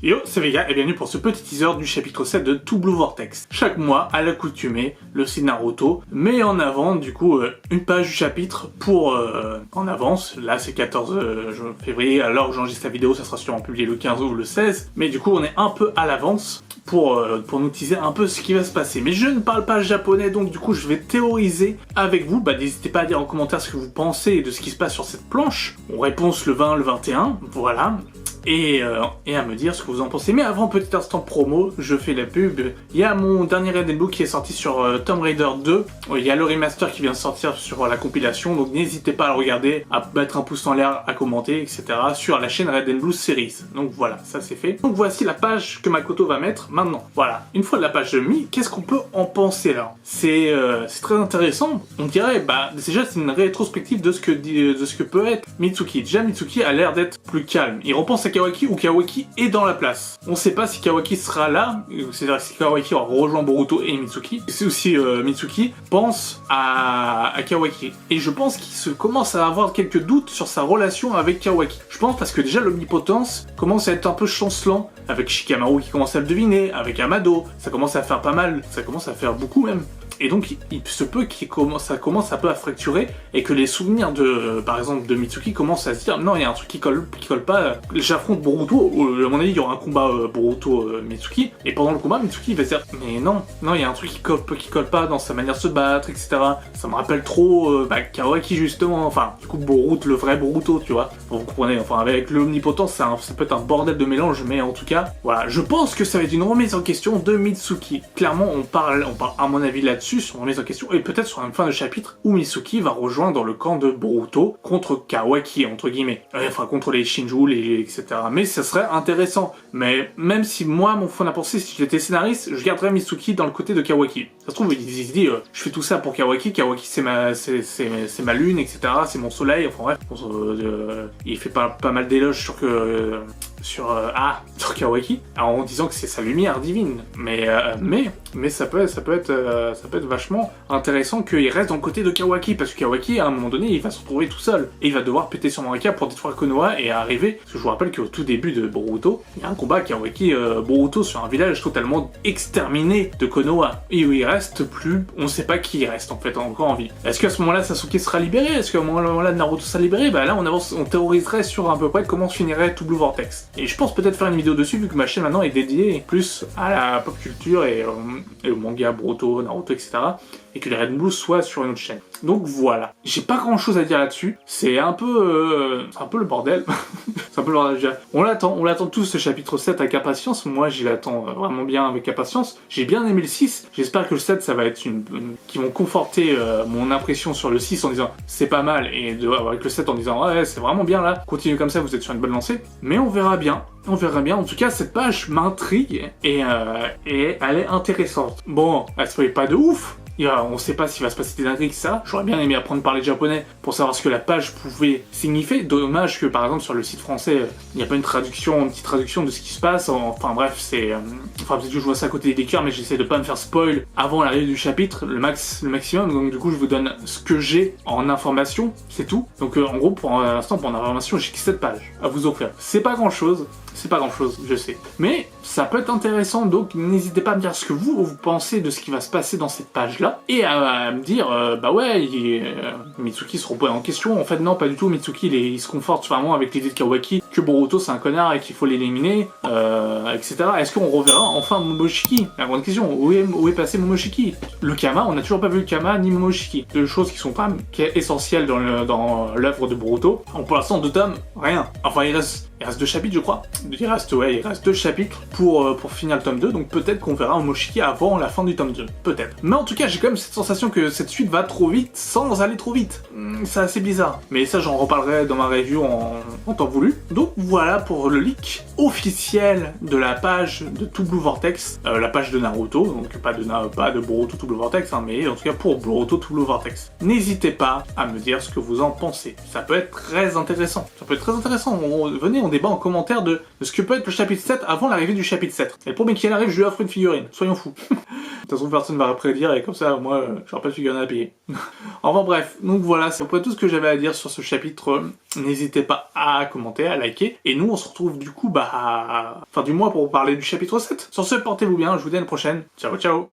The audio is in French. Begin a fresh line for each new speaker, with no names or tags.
Yo, c'est Vega et bienvenue pour ce petit teaser du chapitre 7 de To Blue Vortex. Chaque mois, à l'accoutumée, le site Naruto met en avant du coup une page du chapitre pour en avance. Là c'est 14 février, alors que j'enregistre la vidéo, ça sera sûrement publié le 15 ou le 16. Mais du coup on est un peu à l'avance pour nous teaser un peu ce qui va se passer. Mais je ne parle pas japonais, donc du coup je vais théoriser avec vous. N'hésitez pas à dire en commentaire ce que vous pensez de ce qui se passe sur cette planche. On réponse le 20, le 21, voilà. Et à me dire ce que vous en pensez. Mais avant, petit instant promo, je fais la pub. Il y a mon dernier Red Book qui est sorti sur Tomb Raider 2. Il y a le remaster qui vient de sortir sur la compilation, donc n'hésitez pas à le regarder, à mettre un pouce en l'air, à commenter, etc. sur la chaîne Red Blue Series. Donc voilà, ça c'est fait. Donc voici la page que Makoto va mettre maintenant. Voilà, une fois la page mise, qu'est-ce qu'on peut en penser là? C'est très intéressant. On dirait, déjà c'est une rétrospective de ce que peut être Mitsuki. Déjà Mitsuki a l'air d'être plus calme. Il repense à Kawaki ou Kawaki est dans la place. On sait pas si Kawaki sera là, c'est-à-dire si Kawaki aura rejoint Boruto et Mitsuki. C'est aussi Mitsuki pense à Kawaki. Et je pense qu'il commence à avoir quelques doutes sur sa relation avec Kawaki. Je pense parce que déjà l'omnipotence commence à être un peu chancelant, avec Shikamaru qui commence à le deviner, avec Amado, ça commence à faire pas mal, ça commence à faire beaucoup même. Et donc, il se peut que ça commence un peu à fracturer et que les souvenirs par exemple, de Mitsuki commencent à se dire non, il y a un truc qui colle pas. J'affronte Boruto, à mon avis, il y aura un combat Boruto-Mitsuki. Et pendant le combat, Mitsuki va se dire mais non, il y a un truc qui colle pas dans sa manière de se battre, etc. Ça me rappelle trop Kawaki justement. Enfin, du coup, Boruto, le vrai Boruto, tu vois. Vous comprenez, enfin, avec l'omnipotence, ça peut être un bordel de mélange, mais en tout cas, voilà. Je pense que ça va être une remise en question de Mitsuki. Clairement, on parle à mon avis là-dessus, sur une remise en question, et peut-être sur une fin de chapitre où Mitsuki va rejoindre le camp de Boruto contre Kawaki, entre guillemets. Enfin, contre les Shinju, etc. Mais ça serait intéressant. Mais même si moi, mon fond à penser, si j'étais scénariste, je garderais Mitsuki dans le côté de Kawaki. Ça se trouve, il se dit, je fais tout ça pour Kawaki, c'est ma lune, etc. C'est mon soleil, enfin bref. Il fait pas mal d'éloges sur Kawaki, en disant que c'est sa lumière divine. Mais ça peut être vachement intéressant qu'il reste dans le côté de Kawaki, parce que Kawaki, à un moment donné, il va se retrouver tout seul. Et il va devoir péter son Marika pour détruire Konoha et arriver, parce que je vous rappelle qu'au tout début de Boruto, il y a un combat Kawaki-Boruto sur un village totalement exterminé de Konoha. Et où il reste plus, on sait pas qui reste en fait encore en vie. Est-ce qu'à ce moment-là, Sasuke sera libéré? Est-ce qu'à ce moment-là, Naruto sera libéré? Là, on théoriserait sur à peu près comment se finirait To Blue Vortex. Et je pense peut-être faire une vidéo dessus, vu que ma chaîne maintenant est dédiée plus à la pop culture et au manga, Boruto, Naruto, etc. Et que les Red Blue soient sur une autre chaîne. Donc voilà. J'ai pas grand chose à dire là-dessus. C'est un peu le bordel. C'est un peu le bordel déjà. On l'attend tous ce chapitre 7 avec impatience. Moi, j'y l'attends vraiment bien avec impatience. J'ai bien aimé le 6. J'espère que le 7, ça va être qui vont conforter mon impression sur le 6 en disant c'est pas mal. Et avec le 7 en disant ouais, c'est vraiment bien là. Continuez comme ça, vous êtes sur une bonne lancée. Mais on verra bien. On verra bien. En tout cas, cette page m'intrigue et elle est intéressante. Bon, elle se fait pas de ouf. On sait pas s'il va se passer des intrigues, ça. J'aurais bien aimé apprendre à parler japonais pour savoir ce que la page pouvait signifier. Dommage que, par exemple, sur le site français, il n'y a pas une petite traduction de ce qui se passe. Enfin bref, peut-être que je vois ça à côté des lecteurs, mais j'essaie de pas me faire spoil avant l'arrivée du chapitre, le maximum. Donc du coup, je vous donne ce que j'ai en information, c'est tout. Donc en gros, pour l'instant, pour information, j'ai que 7 pages à vous offrir. C'est pas grand-chose, je sais. Mais ça peut être intéressant, donc n'hésitez pas à me dire ce que vous pensez de ce qui va se passer dans cette page-là. Et à me dire, Mitsuki se repose en question. En fait, non, pas du tout. Mitsuki, il se conforte vraiment avec l'idée de Kawaki, que Boruto c'est un connard et qu'il faut l'éliminer, etc. Est-ce qu'on reverra enfin Momoshiki? La grande question, où est passé Momoshiki? Le Kama, on n'a toujours pas vu le Kama ni Momoshiki. Deux choses qui sont quand même essentielles dans l'œuvre de Boruto. Pour l'instant, 2 tomes, rien. Enfin, il reste 2 chapitres, je crois. Il reste 2 chapitres pour finir le tome 2, donc peut-être qu'on verra Momoshiki avant la fin du tome 2. Peut-être. Mais en tout cas, j'ai quand même cette sensation que cette suite va trop vite sans aller trop vite. C'est assez bizarre. Mais ça, j'en reparlerai dans ma review en temps voulu. Donc voilà pour le leak officiel de la page de To Blue Vortex, la page de Naruto, donc pas de Boruto To Blue Vortex, mais en tout cas pour Boruto To Blue Vortex. N'hésitez pas à me dire ce que vous en pensez. Ça peut être très intéressant. Venez, on débat en commentaire de ce que peut être le chapitre 7 avant l'arrivée du chapitre 7. Et le premier qui arrive, je lui offre une figurine, soyons fous. De toute façon, personne va prédire et comme ça, moi, j'aurai pas de figurine à payer. Enfin bref, donc voilà, c'est à peu près tout ce que j'avais à dire sur ce chapitre. N'hésitez pas à commenter, à liker. Et nous, on se retrouve du coup, fin du mois pour parler du chapitre 7. Sur ce, portez-vous bien, je vous dis à la prochaine. Ciao, ciao.